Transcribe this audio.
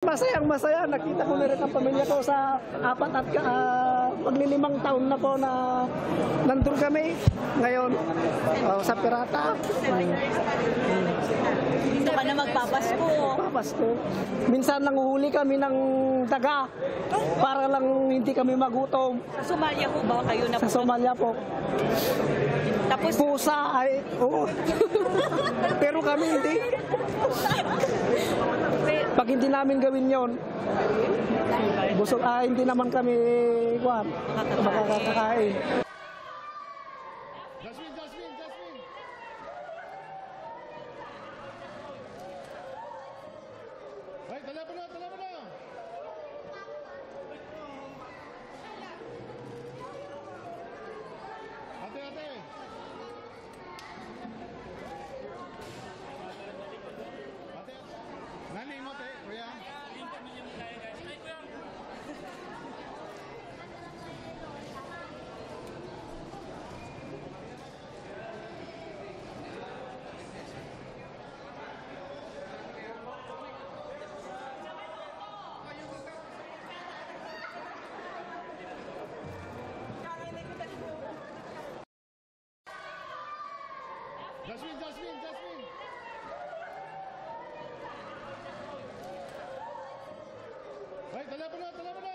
Masayang masaya, nakita ko na rin ang pamilya ko sa 4 at maglilimang taon na po na nandun kami ngayon sa Pirata. Dito ka na magpapasko. Papasko. Minsan nanguhuli kami ng daga para lang hindi kami magutom. Sa Somalia po ba kayo na Sa Somalia po. Tapos Pusa ay, oo. Pero kami hindi. Pag hindi namin gawin yon, busog, hindi naman kami makakakain. Jasmine! Ay, dala mo na! Ate! Nani mo, te, kuya? Jasmine! Ay, dala mo na!